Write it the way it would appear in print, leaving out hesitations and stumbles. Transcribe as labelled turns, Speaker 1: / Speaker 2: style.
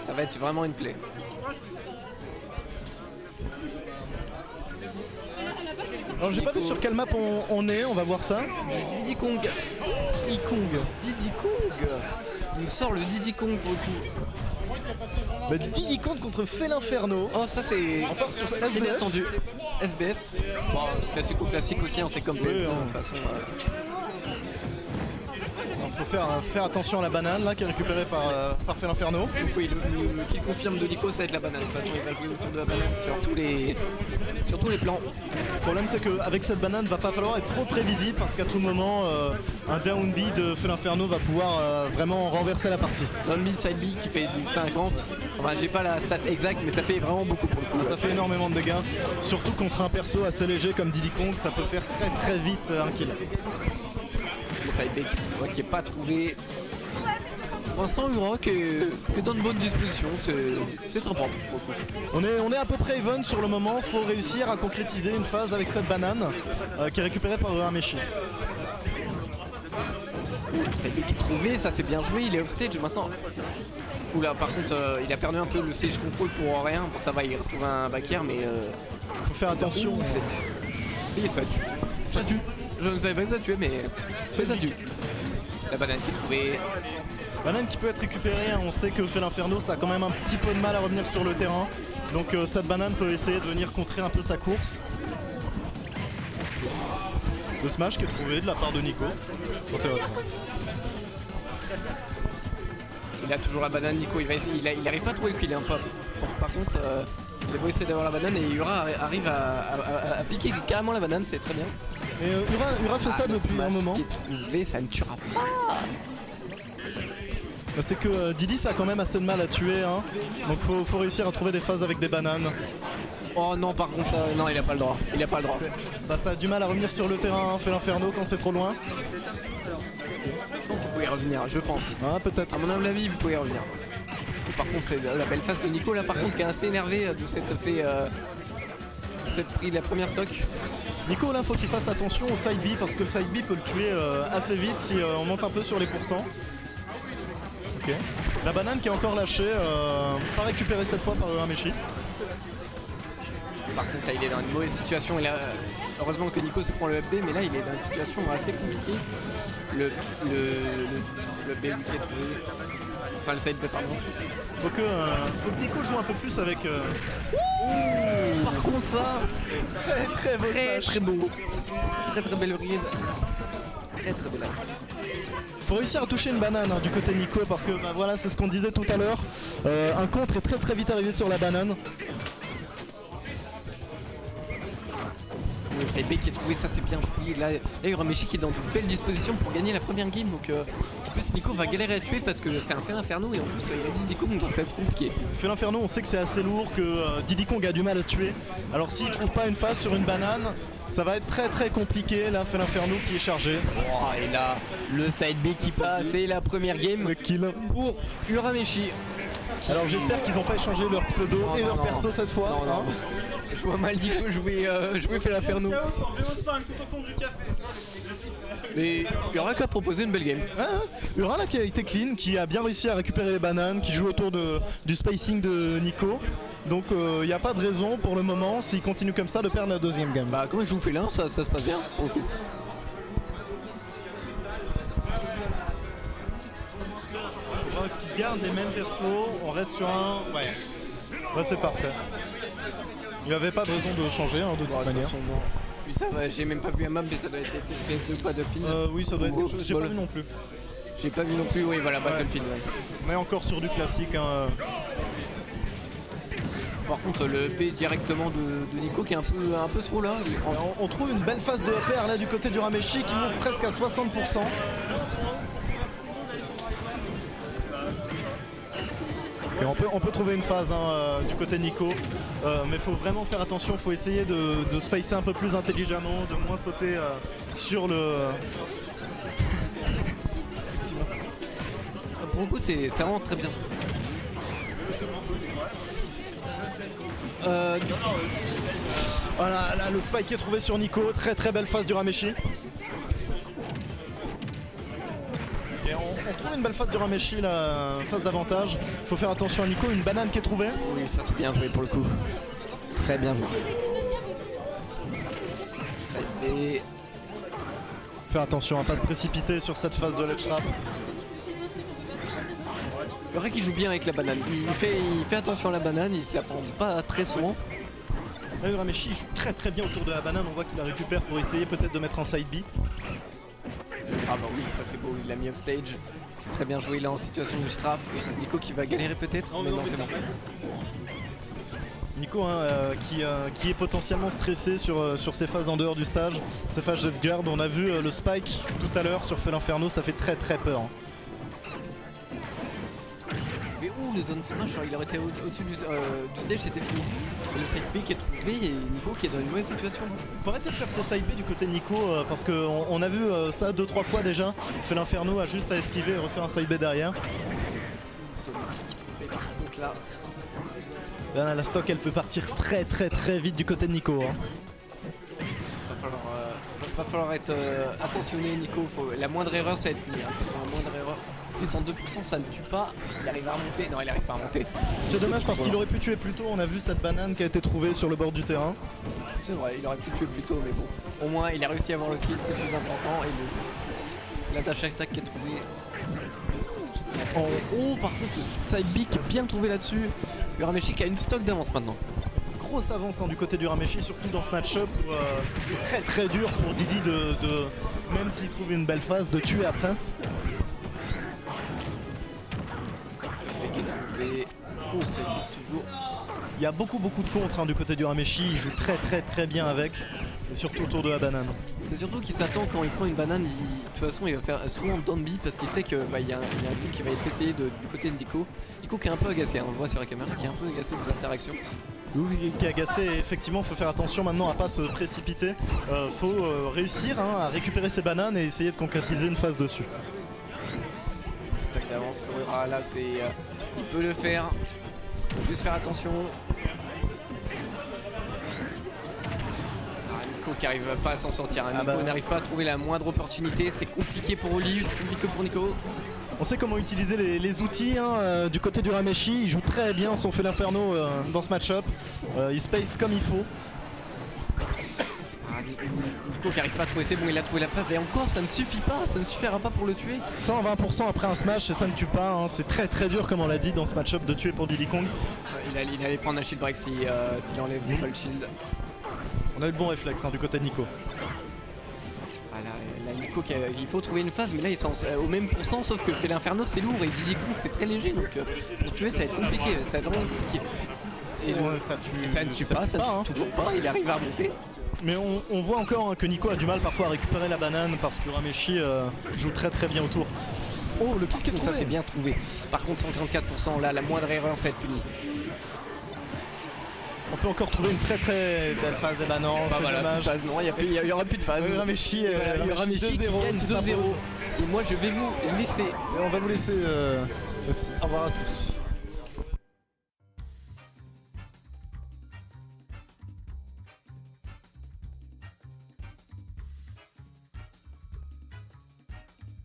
Speaker 1: Ça va être vraiment une plaie.
Speaker 2: Alors j'ai pas vu sur quelle map on est, on va voir ça.
Speaker 1: Diddy Kong.
Speaker 2: Diddy Kong.
Speaker 1: Diddy Kong. Il nous sort le Diddy Kong pour le coup.
Speaker 2: Bah, Diddy Kong contre Felinferno.
Speaker 1: Oh ça c'est...
Speaker 2: On part sur
Speaker 1: c'est
Speaker 2: SBF.
Speaker 1: inattendu. SBF. Bon, classique aussi, on sait comme PS2 de
Speaker 2: hein.
Speaker 1: toute façon.
Speaker 2: Il faut faire attention à la banane là qui est récupérée par Felinferno.
Speaker 1: Donc oui, le qui confirme de Nico, ça va être la banane. De toute façon, il va jouer autour de la banane sur tous les plans.
Speaker 2: Le problème c'est qu'avec cette banane, va pas falloir être trop prévisible parce qu'à tout moment, un down B de Felinferno va pouvoir vraiment renverser la partie.
Speaker 1: Down mid, side B qui fait du 50. Enfin, j'ai pas la stat exacte, mais ça fait vraiment beaucoup pour le coup.
Speaker 2: Ça fait énormément de dégâts, surtout contre un perso assez léger comme Diddy Kong, ça peut faire très vite un kill.
Speaker 1: Le side B qui est pas trouvé. Pour l'instant, Ura qui est dans de bonnes dispositions, c'est très propre.
Speaker 2: On est à peu près even sur le moment, faut réussir à concrétiser une phase avec cette banane qui est récupérée par un Meshi.
Speaker 1: Le side B qui est trouvé, ça c'est bien joué, il est upstage maintenant. Oula, par contre, il a perdu un peu le stage control pour rien. Bon, ça va, il retrouve un back air, mais
Speaker 2: faut faire attention.
Speaker 1: Et ça tue. Ça tue. Je ne savais pas que ça tuait, mais ça tue. La banane qui est trouvée.
Speaker 2: Banane qui peut être récupérée, hein. On sait que Felinferno ça a quand même un petit peu de mal à revenir sur le terrain. Donc cette banane peut essayer de venir contrer un peu sa course. Le smash qui est trouvé de la part de Nico. Intéressant.
Speaker 1: Il a toujours la banane, Nico, il arrive pas à trouver le kill, hein. Par contre, il a beau essayer d'avoir la banane et Ura arrive à piquer carrément la banane, c'est très bien.
Speaker 2: Et Ura fait ça depuis un moment.
Speaker 1: Qui est trouvé, ça ne tuera pas.
Speaker 2: C'est que Diddy ça a quand même assez de mal à tuer, hein. Donc faut réussir à trouver des phases avec des bananes.
Speaker 1: Oh non, par contre ça, non, il a pas le droit. Il a pas le droit.
Speaker 2: Ça a du mal à revenir sur le terrain, hein. Felinferno quand c'est trop loin.
Speaker 1: Je pense qu'il pouvait y revenir, je pense.
Speaker 2: Ah peut-être.
Speaker 1: À mon humble avis, vous pouvez y revenir. Par contre, c'est la belle face de Nico là, par contre, qui est assez énervé de s'être fait pris la première stock.
Speaker 2: Nico là faut qu'il fasse attention au side B parce que le side B peut le tuer assez vite si on monte un peu sur les pourcents. Ok. La banane qui est encore lâchée, pas récupérée cette fois par un Meshi.
Speaker 1: Par contre là il est dans une mauvaise situation. Heureusement que Nico se prend le FB, mais là il est dans une situation assez compliquée. Le B qui est trouvé. Enfin le side B pardon.
Speaker 2: Faut que Nico joue un peu plus avec.
Speaker 1: Par contre ça,
Speaker 2: très beau smash.
Speaker 1: Très beau. Très belle ride. Très belle.
Speaker 2: Faut réussir à toucher une banane hein, du côté Nico parce que bah, voilà c'est ce qu'on disait tout à l'heure. Un contre est très vite arrivé sur la banane.
Speaker 1: Le side B qui est trouvé, ça c'est bien joué. Là Urameshi qui est dans de belles dispositions pour gagner la première game. Donc en plus Nico va galérer à tuer parce que c'est un Felinferno et en plus il a Diddy Kong donc c'est compliqué.
Speaker 2: Felinferno on sait que c'est assez lourd, que Diddy Kong a du mal à tuer. Alors s'il trouve pas une phase sur une banane, ça va être très compliqué. Là Felinferno qui est chargé.
Speaker 1: Oh, et là le side B qui passe, c'est la première game
Speaker 2: Le kill
Speaker 1: pour Urameshi.
Speaker 2: Alors j'espère qu'ils n'ont pas échangé leur pseudo et leur perso cette fois.
Speaker 1: Non, non. Je vois mal Nico jouer Felinferno. Mais Ura qui a proposé une belle game.
Speaker 2: Ura là qui a été clean, qui a bien réussi à récupérer les bananes, qui joue autour du spacing de Nico. Donc il n'y a pas de raison pour le moment, s'il continue comme ça, de perdre la deuxième game.
Speaker 1: Bah quand il joue Félin, ça se passe bien pour le coup.
Speaker 2: Est-ce qu'il garde les mêmes persos? On reste sur un. Ouais. Là c'est parfait. Il n'y avait pas de raison de changer hein, de toute manière.
Speaker 1: Puis ça va, j'ai même pas vu un map mais ça doit être PS2 ou Battlefield.
Speaker 2: Oui ça doit être quelque chose. J'ai pas vu non plus.
Speaker 1: J'ai pas vu non plus, oui voilà, Battlefield. Ouais.
Speaker 2: On est encore sur du classique. Hein.
Speaker 1: Par contre le EP directement de Nico qui est un peu slow là.
Speaker 2: On trouve une belle phase de EPR là du côté du Urameshi qui monte presque à 60%. Et on peut trouver une phase hein, du côté Nico, mais il faut vraiment faire attention, il faut essayer de spacer un peu plus intelligemment, de moins sauter sur le...
Speaker 1: Pour le coup c'est vraiment très bien.
Speaker 2: Voilà, là, le spike est trouvé sur Nico, très belle phase du Urameshi. Et On trouve une belle phase du Rameshi, la phase d'avantage. Faut faire attention à Nico, une banane qui est trouvée.
Speaker 1: Oui, ça c'est bien joué pour le coup. Très bien joué. Et
Speaker 2: Faire attention à pas se précipiter sur cette phase de ledge trap.
Speaker 1: le vrai qu'il joue bien avec la banane. Il fait attention à la banane, il se la prend pas très souvent.
Speaker 2: Là, le Rameshi il joue très bien autour de la banane. On voit qu'il la récupère pour essayer peut-être de mettre un side B.
Speaker 1: Ah bah oui, ça c'est beau, il l'a mis off stage. C'est très bien joué, il est en situation de strap. Nico qui va galérer peut-être, mais non c'est bon.
Speaker 2: Nico hein, qui est potentiellement stressé sur ses phases en dehors du stage. Ses phases jet guard, on a vu le spike tout à l'heure sur Fel Inferno, ça fait très peur. Hein.
Speaker 1: Mais ouh, le down smash, il aurait été au-dessus du stage, c'était fini. Et le side B qui est trouvé et Nico qui est dans une mauvaise situation.
Speaker 2: Faut arrêter de faire ses side B du côté de Nico parce qu'on a vu ça 2-3 fois déjà. Fel Inferno a juste à esquiver et refaire un side B derrière.
Speaker 1: Donc là,
Speaker 2: La stock elle peut partir très vite du côté de Nico. Hein.
Speaker 1: va falloir être attentionné Nico, la moindre erreur ça va être puni. Hein. La moindre erreur, 602% ça ne tue pas, il arrive à remonter, non il arrive pas à remonter.
Speaker 2: C'est dommage parce qu'il aurait pu tuer plus tôt, on a vu cette banane qui a été trouvée sur le bord du terrain.
Speaker 1: C'est vrai, il aurait pu tuer plus tôt mais bon, au moins il a réussi à avoir le kill, c'est plus important et la dash attack qui est trouvée. Oh par contre le side B qui est bien trouvé là-dessus, Urameshi qui a une stock d'avance maintenant.
Speaker 2: Grosse avance hein, du côté du Rameshi, surtout dans ce match-up où c'est très dur pour Didi de même s'il trouve une belle phase, de tuer après.
Speaker 1: Oh c'est toujours.
Speaker 2: Il y a beaucoup de contre hein, du côté du Rameshi, il joue très bien avec, et surtout autour de la banane.
Speaker 1: C'est surtout qu'il s'attend quand il prend une banane, de toute façon il va faire souvent down B parce qu'il sait qu'il y a un coup qui va être essayé du côté de Nico. Nico qui est un peu agacé, hein, on le voit sur la caméra, qui est un peu agacé des interactions.
Speaker 2: Oui, qui est agacé, et effectivement il faut faire attention maintenant à pas se précipiter. Faut réussir hein, à récupérer ses bananes et essayer de concrétiser une phase dessus.
Speaker 1: Stock d'avance pour Ura, là c'est. Il peut le faire. Faut juste faire attention. Nico qui arrive pas à s'en sortir. Hein. Nico n'arrive pas à trouver la moindre opportunité. C'est compliqué pour Oli, c'est compliqué pour Nico.
Speaker 2: On sait comment utiliser les outils hein, du côté du Rameshi. Il joue très bien son Fel Inferno dans ce match-up. Il space comme il faut.
Speaker 1: Nico qui arrive pas à trouver, c'est bon, il a trouvé la phase et encore ça ne suffit pas, ça ne suffira pas pour le tuer.
Speaker 2: 120% après un smash et ça ne tue pas, hein. C'est très dur comme on l'a dit dans ce match-up de tuer pour Diddy Kong.
Speaker 1: Il allait prendre un shield break s'il enlève pas le shield.
Speaker 2: On a eu le bon réflexe hein, du côté de Nico.
Speaker 1: Voilà, là Nico il faut trouver une phase mais là ils sont au même pourcent sauf que Fel Inferno c'est lourd et Diddy Kong c'est très léger donc pour tuer ça va être compliqué, ça va être vraiment compliqué. Et, ça ne tue pas, ça ne tue toujours pas, il arrive à remonter.
Speaker 2: Mais on voit encore hein, que Nico a du mal parfois à récupérer la banane parce que Rameshi joue très bien autour. Oh le kill qui est trouvé.
Speaker 1: Ça c'est bien trouvé. Par contre 134% là la moindre erreur ça va être puni.
Speaker 2: On peut encore trouver une très belle phase et bah non c'est dommage.
Speaker 1: Phase, non il y aura plus de phase.
Speaker 2: Rameshi qui gagne
Speaker 1: 2-0. Et moi je vais vous laisser.
Speaker 2: Et on va vous laisser aussi.
Speaker 1: Au revoir à tous.